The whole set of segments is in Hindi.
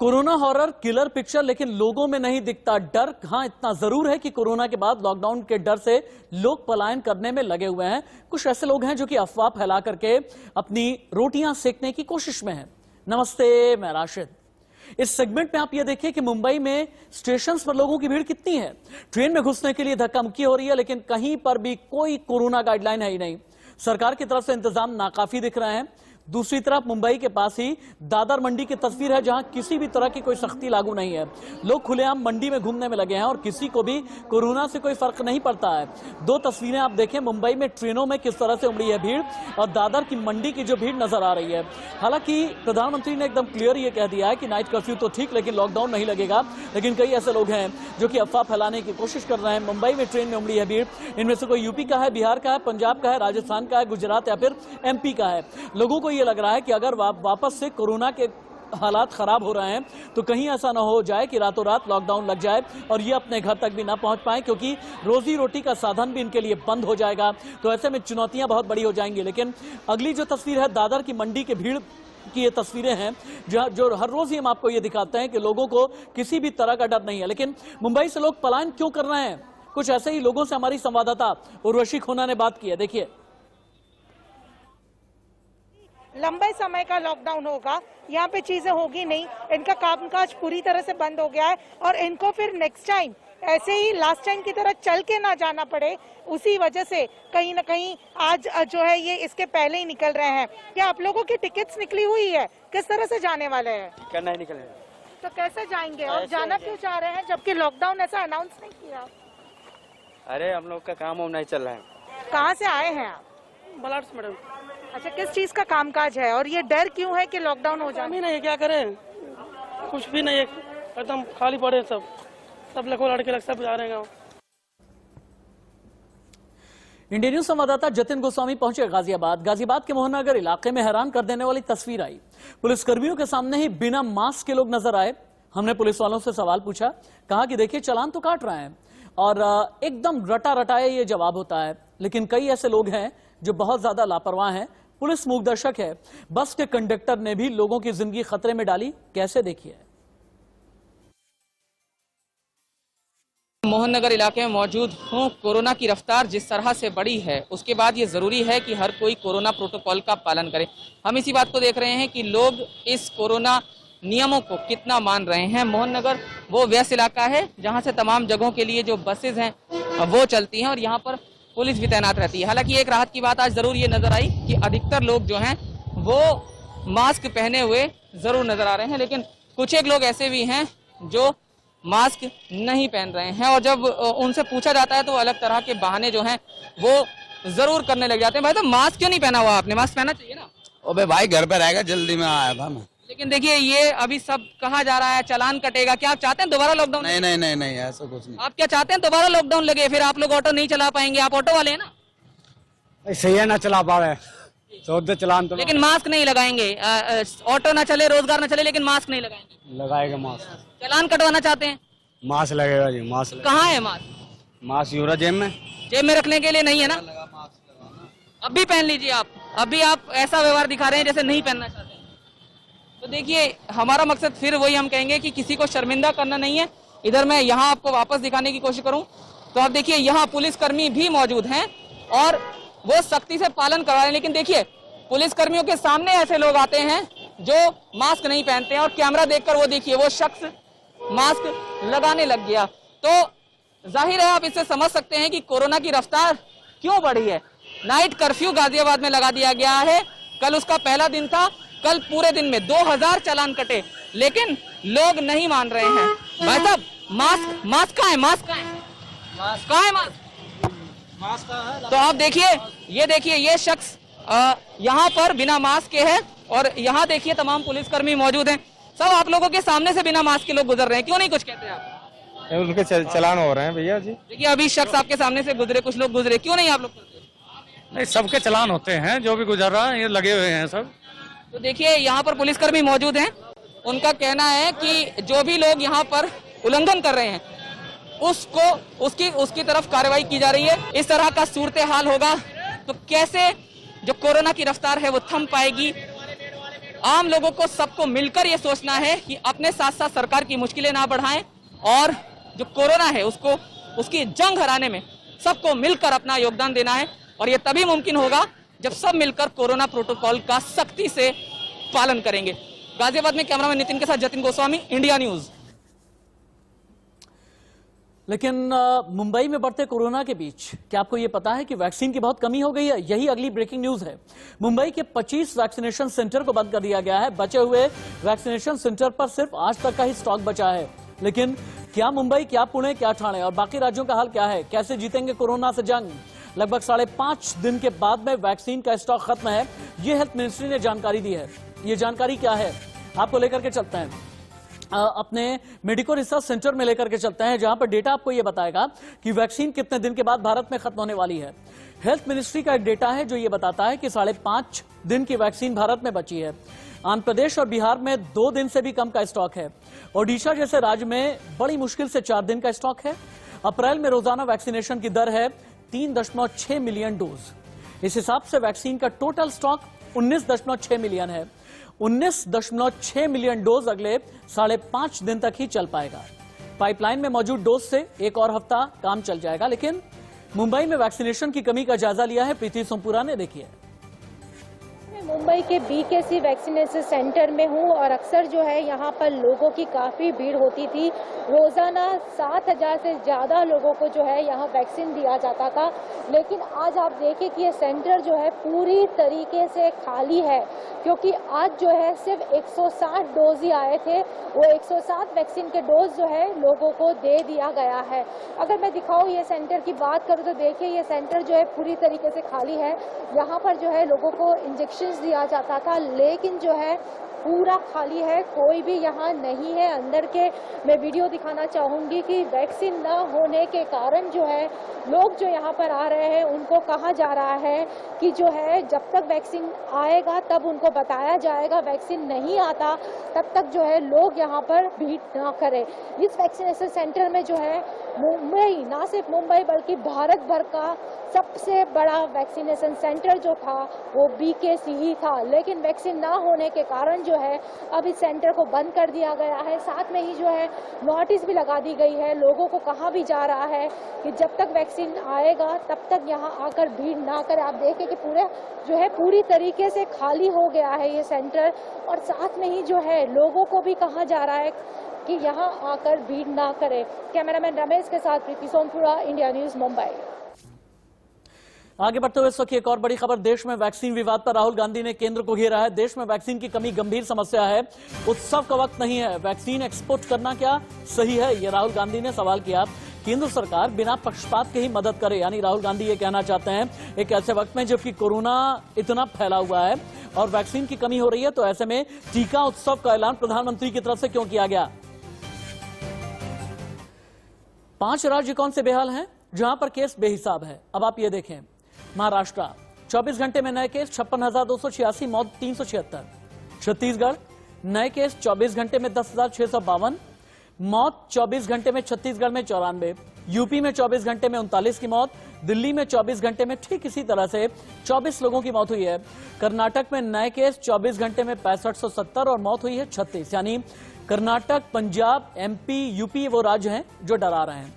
कोरोना हॉरर किलर पिक्चर, लेकिन लोगों में नहीं दिखता डर। हाँ, इतना जरूर है कि कोरोना के बाद लॉकडाउन के डर से लोग पलायन करने में लगे हुए हैं। कुछ ऐसे लोग हैं जो कि अफवाह फैला करके अपनी रोटियां सेकने की कोशिश में हैं। नमस्ते, मैं राशिद। इस सेगमेंट में आप ये देखिए कि मुंबई में स्टेशन पर लोगों की भीड़ कितनी है। ट्रेन में घुसने के लिए धक्का मुक्की हो रही है, लेकिन कहीं पर भी कोई कोरोना गाइडलाइन है ही नहीं। सरकार की तरफ से इंतजाम नाकाफी दिख रहे हैं। दूसरी तरफ मुंबई के पास ही दादर मंडी की तस्वीर है, जहां किसी भी तरह की कोई सख्ती लागू नहीं है। लोग खुलेआम मंडी में घूमने में लगे हैं और किसी को भी कोरोना से कोई फर्क नहीं पड़ता है। दो तस्वीरें आप देखें, मुंबई में ट्रेनों में किस तरह से उमड़ी है भीड़ और दादर की मंडी की जो भीड़ नजर आ रही है। हालांकि प्रधानमंत्री ने एकदम क्लियर ये कह दिया है कि नाइट कर्फ्यू तो ठीक, लेकिन लॉकडाउन नहीं लगेगा। लेकिन कई ऐसे लोग हैं जो कि अफवाह फैलाने की कोशिश कर रहे हैं। मुंबई में ट्रेन में उमड़ी है भीड़। इनमें से कोई यूपी का है, बिहार का है, पंजाब का है, राजस्थान का है, गुजरात या फिर एमपी का है। लोगों को ये लग रहा है कि अगर वापस से कोरोना के हालात खराब हो रहे हैं तो कहीं ऐसा ना हो जाए कि रातों रात लॉकडाउन लग जाए और ये अपने घर तक भी ना पहुंच पाए, क्योंकि रोजी रोटी का साधन भी इनके लिए बंद हो जाएगा। तो ऐसे में चुनौतियां बहुत बड़ी हो जाएंगी। लेकिन अगली जो तस्वीर है दादर की मंडी के भीड़ की, ये तस्वीरें हैं जो हर रोज ही हम आपको ये दिखाते हैं कि लोगों को किसी भी तरह का डर नहीं है। लेकिन मुंबई से लोग पलायन क्यों कर रहे हैं, कुछ ऐसे ही लोगों से हमारी संवाददाता उर्वशी खोना ने बात की है। देखिए, लंबे समय का लॉकडाउन होगा, यहाँ पे चीजें होगी नहीं, इनका कामकाज पूरी तरह से बंद हो गया है और इनको फिर नेक्स्ट टाइम ऐसे ही लास्ट टाइम की तरह चल के ना जाना पड़े, उसी वजह से कहीं ना कहीं आज जो है ये इसके पहले ही निकल रहे हैं। क्या आप लोगों की टिकट्स निकली हुई है? किस तरह से जाने वाले हैं? टिकट नहीं निकले तो कैसे जाएंगे और जाना क्यों चाह रहे हैं जबकि लॉकडाउन ऐसा अनाउंस नहीं किया? अरे हम लोग का काम नहीं चल रहा है। कहाँ से आए हैं आप? बलाट्स मैडम। अच्छा, किस चीज का कामकाज है और ये डर क्यों है कि लॉकडाउन हो जाए? नहीं, क्या करें, कुछ भी नहीं, एकदम खाली पड़े सब लड़कों लड़के लग सब जा रहे हैं। इंडिया न्यूज संवाददाता जतिन गोस्वामी पहुंचे गाजियाबाद के मोहननगर इलाके में हैरान कर देने वाली तस्वीर आई। पुलिसकर्मियों के सामने ही बिना मास्क के लोग नजर आए। हमने पुलिस वालों से सवाल पूछा, कहा कि देखिए चालान तो काट रहे हैं और एकदम रटा रटाए ये जवाब होता है। लेकिन कई ऐसे लोग हैं जो बहुत ज्यादा लापरवाह हैं। पुलिस मूकदर्शक है। बस के कंडक्टर ने भी लोगों की जिंदगी खतरे में डाली। कैसे, देखिए। मोहननगर इलाके में मौजूद हूँ। कोरोना की रफ्तार जिस तरह से बढ़ी है, उसके बाद ये जरूरी है कि हर कोई कोरोना प्रोटोकॉल का पालन करे। हम इसी बात को देख रहे हैं कि लोग इस कोरोना नियमों को कितना मान रहे हैं। मोहननगर वो व्यस्त इलाका है जहां से तमाम जगहों के लिए जो बसेज हैं वो चलती हैं और यहाँ पर पुलिस भी तैनात रहती है। हालांकि एक राहत की बात आज जरूर ये नजर आई कि अधिकतर लोग जो हैं वो मास्क पहने हुए जरूर नजर आ रहे हैं, लेकिन कुछ एक लोग ऐसे भी हैं जो मास्क नहीं पहन रहे हैं और जब उनसे पूछा जाता है तो अलग तरह के बहाने जो हैं वो जरूर करने लग जाते हैं। भाई, तो मास्क क्यों नहीं पहना हुआ आपने? मास्क पहनना चाहिए ना। अबे भाई, घर पे रहेगा, जल्दी में आया था मैं। लेकिन देखिए, ये अभी सब कहा जा रहा है चालान कटेगा। क्या आप चाहते हैं दोबारा लॉकडाउन? नहीं, ऐसा कुछ नहीं। आप क्या चाहते हैं दोबारा लॉकडाउन लगे, फिर आप लोग ऑटो नहीं चला पाएंगे? आप ऑटो वाले हैं ना। सही है, ना चला पा रहे चलान तो, लेकिन मास्क नहीं लगाएंगे। ऑटो ना चले, रोजगार ना चले, लेकिन मास्क नहीं लगाएंगे। लगाएगा मास्क। चालान कटवाना चाहते हैं? मास्क लगेगा जी, मास्क। कहाँ है मास्क? मास्क यूरा जेब में रखने के लिए नहीं है ना। अभी पहन लीजिए आप। अभी आप ऐसा व्यवहार दिखा रहे हैं जैसे नहीं पहनना चाहते। तो देखिए, हमारा मकसद फिर वही हम कहेंगे कि किसी को शर्मिंदा करना नहीं है। इधर मैं यहाँ आपको वापस दिखाने की कोशिश करूं तो आप देखिए, यहाँ पुलिसकर्मी भी मौजूद हैं और वो सख्ती से पालन करवा रहे हैं। लेकिन देखिए, पुलिसकर्मियों के सामने ऐसे लोग आते हैं जो मास्क नहीं पहनते हैं और कैमरा देखकर वो देखिए वो शख्स मास्क लगाने लग गया। तो जाहिर है आप इससे समझ सकते हैं कि कोरोना की रफ्तार क्यों बढ़ी है। नाइट कर्फ्यू गाजियाबाद में लगा दिया गया है। कल उसका पहला दिन था। कल पूरे दिन में 2000 चालान कटे, लेकिन लोग नहीं मान रहे हैं। भाई साहब, मास्क कहाँ है? मास्क कहाँ है? तो आप देखिए, ये शख्स यहाँ पर बिना मास्क के है और यहाँ देखिए तमाम पुलिसकर्मी मौजूद हैं। सब आप लोगों के सामने से बिना मास्क के लोग गुजर रहे हैं, क्यों नहीं कुछ कहते आप? उनके चलान हो रहे हैं भैया जी। देखिए, अभी शख्स आपके सामने से गुजरे, कुछ लोग गुजरे, क्यों नहीं आप लोग करते? नहीं, सबके चलान होते हैं, जो भी गुजर रहा है ये लगे हुए हैं सब। तो देखिए, यहाँ पर पुलिसकर्मी मौजूद हैं। उनका कहना है कि जो भी लोग यहाँ पर उल्लंघन कर रहे हैं उसकी तरफ कार्रवाई की जा रही है। इस तरह का सूरत हाल होगा तो कैसे जो कोरोना की रफ्तार है वो थम पाएगी? आम लोगों को सबको मिलकर ये सोचना है कि अपने साथ साथ सरकार की मुश्किलें ना बढ़ाएं और जो कोरोना है उसकी जंग हराने में सबको मिलकर अपना योगदान देना है। और ये तभी मुमकिन होगा जब सब मिलकर कोरोना प्रोटोकॉल का सख्ती से पालन करेंगे। गाजियाबाद में कैमरामैन नितिन के साथ जतिन गोस्वामी, इंडिया न्यूज। लेकिन मुंबई में बढ़ते कोरोना के बीच क्या आपको यह पता है कि वैक्सीन की बहुत कमी हो गई है? यही अगली ब्रेकिंग न्यूज है। मुंबई के 25 वैक्सीनेशन सेंटर को बंद कर दिया गया है। बचे हुए वैक्सीनेशन सेंटर पर सिर्फ आज तक का ही स्टॉक बचा है। लेकिन क्या मुंबई, क्या पुणे, क्या ठाणे और बाकी राज्यों का हाल क्या है? कैसे जीतेंगे कोरोना से जंग? लगभग 5.5 दिन के बाद में वैक्सीन का स्टॉक खत्म है, ये हेल्थ मिनिस्ट्री ने जानकारी दी है। ये जानकारी क्या है आपको लेकर के चलते हैं, अपने मेडिको रिसर्च सेंटर में लेकर के चलते हैं, जहां पर डेटा आपको यह बताएगा कि वैक्सीन कितने दिन के बाद भारत में खत्म होने वाली है। हेल्थ मिनिस्ट्री का एक डेटा है जो यह बताता है कि 5.5 दिन की वैक्सीन भारत में बची है। आंध्र प्रदेश और बिहार में 2 दिन से भी कम का स्टॉक है। ओडिशा जैसे राज्य में बड़ी मुश्किल से 4 दिन का स्टॉक है। अप्रैल में रोजाना वैक्सीनेशन की दर है 3.6 मिलियन डोज। इस हिसाब से वैक्सीन का टोटल स्टॉक 19.6 मिलियन है। 19.6 मिलियन डोज अगले 5.5 दिन तक ही चल पाएगा। पाइपलाइन में मौजूद डोज से एक और हफ्ता काम चल जाएगा। लेकिन मुंबई में वैक्सीनेशन की कमी का जायजा लिया है प्रीति सोमपुरा ने, देखिए। मुंबई के बीकेसी वैक्सीनेशन सेंटर में हूँ और अक्सर जो है यहाँ पर लोगों की काफ़ी भीड़ होती थी। रोज़ाना 7,000 से ज़्यादा लोगों को जो है यहाँ वैक्सीन दिया जाता था। लेकिन आज आप देखें कि ये सेंटर जो है पूरी तरीके से खाली है, क्योंकि आज जो है सिर्फ 160 डोज ही आए थे। वो 160 वैक्सीन के डोज जो है लोगों को दे दिया गया है। अगर मैं दिखाऊँ ये सेंटर की बात करूँ तो देखिए ये सेंटर जो है पूरी तरीके से खाली है। यहाँ पर जो है लोगों को इंजेक्शन दिया जाता था, लेकिन जो है पूरा खाली है, कोई भी यहाँ नहीं है। अंदर के मैं वीडियो दिखाना चाहूँगी कि वैक्सीन न होने के कारण जो है लोग जो यहाँ पर आ रहे हैं उनको कहा जा रहा है कि जो है जब तक वैक्सीन आएगा तब उनको बताया जाएगा, वैक्सीन नहीं आता तब तक जो है लोग यहाँ पर भीड़ ना करें। इस वैक्सीनेशन सेंटर में जो है मुंबई, ना सिर्फ मुंबई बल्कि भारत भर का सबसे बड़ा वैक्सीनेशन सेंटर जो था वो बीकेसी ही था। लेकिन वैक्सीन ना होने के कारण जो है अब इस सेंटर को बंद कर दिया गया है। साथ में ही जो है नोटिस भी लगा दी गई है। लोगों को कहा भी जा रहा है कि जब तक वैक्सीन आएगा तब तक यहाँ आकर भीड़ ना करें। आप देखें कि पूरी तरीके से खाली हो गया है ये सेंटर। और साथ में ही जो है लोगों को भी कहा जा रहा है कि यहाँ आकर भीड़ ना करें। कैमरामैन रमेश के साथ प्रीति सोमपुरा, इंडिया न्यूज, मुंबई। आगे बढ़ते हुए इस वक्त एक और बड़ी खबर, देश में वैक्सीन विवाद पर राहुल गांधी ने केंद्र को घेरा है। देश में वैक्सीन की कमी गंभीर समस्या है, उत्सव का वक्त नहीं है, वैक्सीन एक्सपोर्ट करना क्या सही है, ये राहुल गांधी ने सवाल किया। केंद्र सरकार बिना पक्षपात के ही मदद करे, यानी राहुल गांधी ये कहना चाहते हैं एक ऐसे वक्त में जबकि कोरोना इतना फैला हुआ है और वैक्सीन की कमी हो रही है, तो ऐसे में टीका उत्सव का ऐलान प्रधानमंत्री की तरफ से क्यों किया गया। 5 राज्य कौन से बेहाल हैं जहां पर केस बेहिसाब है। अब आप ये देखें, महाराष्ट्र 24 घंटे में नए केस 56,286, मौत 376। छत्तीसगढ़ नए केस 24 घंटे में 10,652, मौत 24 घंटे में छत्तीसगढ़ में 94। यूपी में 24 घंटे में 39 की मौत। दिल्ली में 24 घंटे में ठीक इसी तरह से 24 लोगों की मौत हुई है। कर्नाटक में नए केस 24 घंटे में 6570 और मौत हुई है 36। यानी कर्नाटक, पंजाब, एमपी, यूपी वो राज्य हैं जो डरा रहे हैं।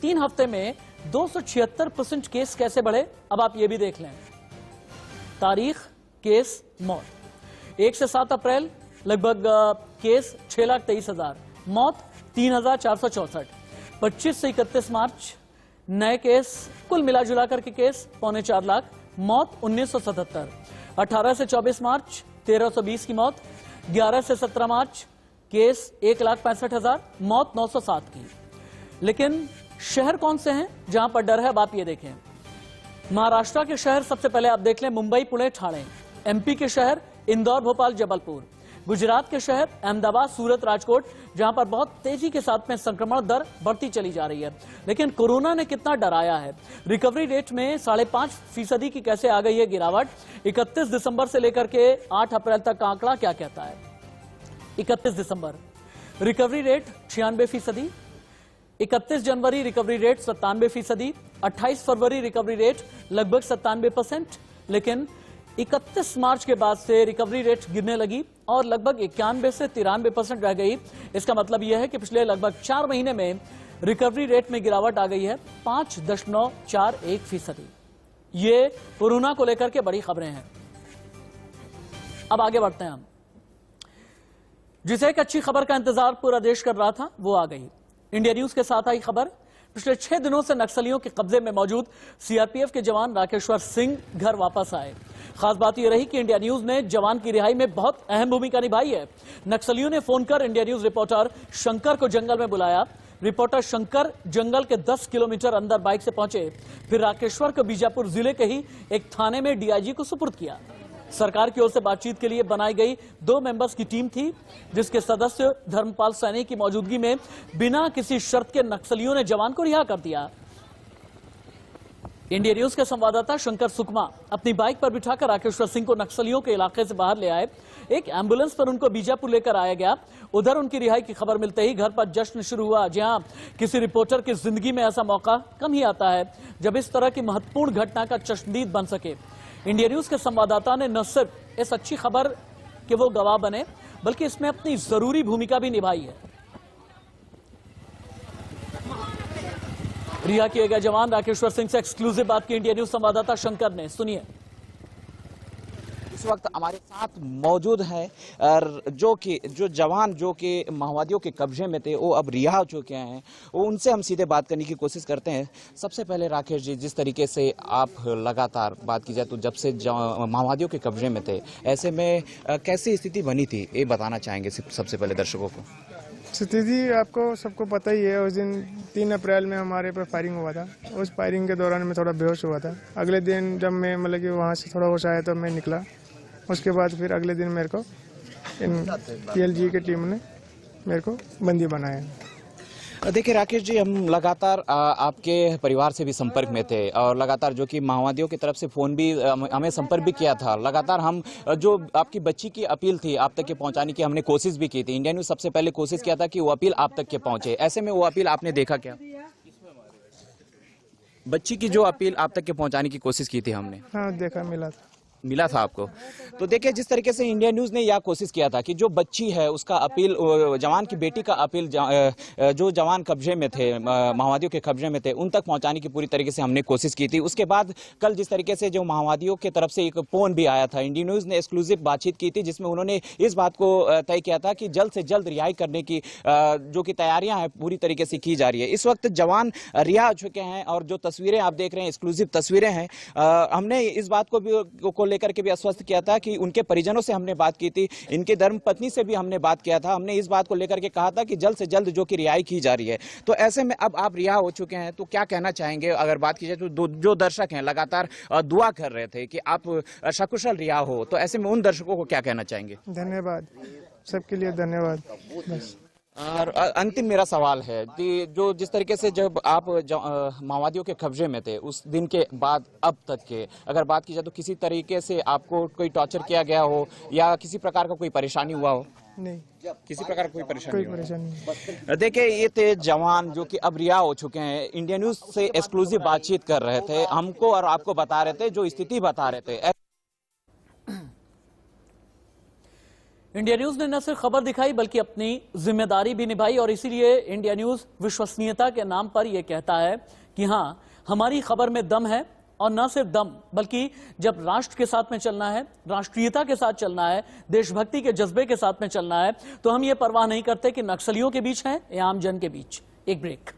3 हफ्ते में 276% केस कैसे बढ़े, अब आप ये भी देख लें। तारीख, केस, मौत। 1 से 7 अप्रैल लगभग केस 6,23,000, मौत 3,464। 25 से 31 मार्च नए केस कुल मिला जुला करके केस 3.25 लाख, मौत 1977। 18 से 24 मार्च 1,320 की मौत। 11 से 17 मार्च केस 1,65,000, मौत 907 की। लेकिन शहर कौन से हैं जहां पर डर है, अब आप ये देखें। महाराष्ट्र के शहर सबसे पहले आप देख लें, मुंबई, पुणे, ठाणे। एमपी के शहर इंदौर, भोपाल, जबलपुर। गुजरात के शहर अहमदाबाद, सूरत, राजकोट, जहां पर बहुत तेजी के साथ में संक्रमण दर बढ़ती चली जा रही है। लेकिन कोरोना ने कितना डराया है। रिकवरी रेट में 5.5% की कैसे आ गई है गिरावट। 31 दिसंबर से लेकर के 8 अप्रैल तक का आंकड़ा क्या कहता है। 31 दिसंबर रिकवरी रेट 96%, 31 जनवरी रिकवरी रेट 97%, 28 फरवरी रिकवरी रेट लगभग 97%। लेकिन 31 मार्च के बाद से रिकवरी रेट गिरने लगी। और लगभग 91 से 93% रह गई। इसका मतलब यह है कि पिछले लगभग 4 महीने में रिकवरी रेट में गिरावट आ गई है 5.41%। ये कोरोना को लेकर के बड़ी खबरें हैं। अब आगे बढ़ते हैं हम। जिसे एक अच्छी खबर का इंतजार पूरा देश कर रहा था, वो आ गई। इंडिया न्यूज के साथ आई खबर। पिछले 6 दिनों से नक्सलियों के कब्जे में मौजूद सीआरपीएफ के जवान राकेश्वर सिंह घर वापस आए। खास बात यह रही कि इंडिया न्यूज ने जवान की रिहाई में बहुत अहम भूमिका निभाई है। नक्सलियों ने फोन कर इंडिया न्यूज रिपोर्टर शंकर को जंगल में बुलाया। रिपोर्टर शंकर जंगल के 10 किलोमीटर अंदर बाइक से पहुंचे, फिर राकेश्वर को बीजापुर जिले के ही एक थाने में डीआईजी को सुपुर्द किया। सरकार की ओर से बातचीत के लिए बनाई गई 2 मेंबर्स की टीम थी, जिसके सदस्य धर्मपाल सैनी की मौजूदगी में बिना किसी शर्त के नक्सलियों ने जवान को रिहा कर दिया। इंडिया न्यूज के संवाददाता शंकर सुकमा अपनी बाइक पर बिठाकर राकेश्वर सिंह को नक्सलियों के इलाके से बाहर ले आए। एक एम्बुलेंस पर उनको बीजापुर लेकर आया गया। उधर उनकी रिहाई की खबर मिलते ही घर पर जश्न शुरू हुआ। जहां किसी रिपोर्टर की जिंदगी में ऐसा मौका कम ही आता है जब इस तरह की महत्वपूर्ण घटना का चश्मदीद बन सके। इंडिया न्यूज के संवाददाता ने न सिर्फ इस अच्छी खबर के वो गवाह बने, बल्कि इसमें अपनी जरूरी भूमिका भी निभाई है। रिहा किए गए जवान राकेश्वर सिंह से एक्सक्लूसिव बात की इंडिया न्यूज संवाददाता शंकर ने। सुनिए। इस वक्त हमारे साथ मौजूद हैं जो जवान जो कि माओवादियों के कब्जे में थे, वो अब रिहा हो चुके हैं। वो उनसे हम सीधे बात करने की कोशिश करते हैं। सबसे पहले राकेश जी, जिस तरीके से आप लगातार बात की जाए तो जब से माओवादियों के कब्जे में थे, ऐसे में कैसी स्थिति बनी थी, ये बताना चाहेंगे सबसे पहले दर्शकों को। स्थिति आपको सबको पता ही है। उस दिन 3 अप्रैल में हमारे पर फायरिंग हुआ था। उस फायरिंग के दौरान मैं थोड़ा बेहोश हुआ था। अगले दिन जब मैं मतलब कि वहाँ से थोड़ा होश आया तो मैं निकला। उसके बाद फिर अगले दिन मेरे को पीएलजी की टीम ने मेरे को बंदी बनाया। देखिए राकेश जी, हम लगातार आपके परिवार से भी संपर्क में थे और लगातार जो कि माओवादियों की तरफ से फोन भी हमें संपर्क भी किया था। लगातार हम जो आपकी बच्ची की अपील थी आप तक के पहुंचाने की हमने कोशिश भी की थी। इंडिया न्यूज सबसे पहले कोशिश किया था कि वो अपील आप तक के पहुंचे। ऐसे में वो अपील आपने देखा क्या? बच्ची की जो अपील आप तक के पहुंचाने की कोशिश की थी हमने। हाँ, देखा, मिला था आपको। तो देखिए, जिस तरीके से इंडिया न्यूज ने यह कोशिश किया था कि जो बच्ची है उसका अपील, जवान की बेटी का अपील जो जवान कब्जे में थे, माओवादियों के कब्जे में थे, उन तक पहुंचाने की पूरी तरीके से हमने कोशिश की थी। उसके बाद कल जिस तरीके से जो माओवादियों की तरफ से एक फोन भी आया था, इंडिया न्यूज ने एक्सक्लूसिव बातचीत की थी जिसमें उन्होंने इस बात को तय किया था कि जल्द से जल्द रिहाई करने की जो कि तैयारियां हैं पूरी तरीके से की जा रही है। इस वक्त जवान रिहा हो चुके हैं और जो तस्वीरें आप देख रहे हैं एक्सक्लूसिव तस्वीरें हैं। हमने इस बात को लेकर के भी आश्वस्त किया था कि उनके परिजनों से हमने बात की थी, इनके धर्मपत्नी से भी हमने बात किया था। हमने इस बात को लेकर के कहा था कि जल्द से जल्द जो कि रिहाई की जा रही है। तो ऐसे में अब आप रिहा हो चुके हैं तो क्या कहना चाहेंगे? अगर बात की जाए तो जो दर्शक हैं लगातार दुआ कर रहे थे कि आप सकुशल रिहा हो, तो ऐसे में उन दर्शकों को क्या कहना चाहेंगे? धन्यवाद, सबके लिए धन्यवाद। बस। और अंतिम मेरा सवाल है कि जो जिस तरीके से जब आप माओवादियों के कब्जे में थे उस दिन के बाद अब तक के अगर बात की जाए तो किसी तरीके से आपको कोई टॉर्चर किया गया हो या किसी प्रकार का कोई परेशानी हुआ हो? नहीं, किसी प्रकार की कोई परेशानी नहीं। देखिए, ये थे जवान जो कि अब रिहा हो चुके हैं। इंडिया न्यूज से एक्सक्लूसिव बातचीत कर रहे थे, हमको और आपको बता रहे थे, जो स्थिति बता रहे थे। इंडिया न्यूज ने न सिर्फ खबर दिखाई बल्कि अपनी जिम्मेदारी भी निभाई और इसीलिए इंडिया न्यूज विश्वसनीयता के नाम पर यह कहता है कि हां, हमारी खबर में दम है। और न सिर्फ दम, बल्कि जब राष्ट्र के साथ में चलना है, राष्ट्रीयता के साथ चलना है, देशभक्ति के जज्बे के साथ में चलना है, तो हम ये परवाह नहीं करते कि नक्सलियों के बीच हैं या आम जन के बीच। एक ब्रेक।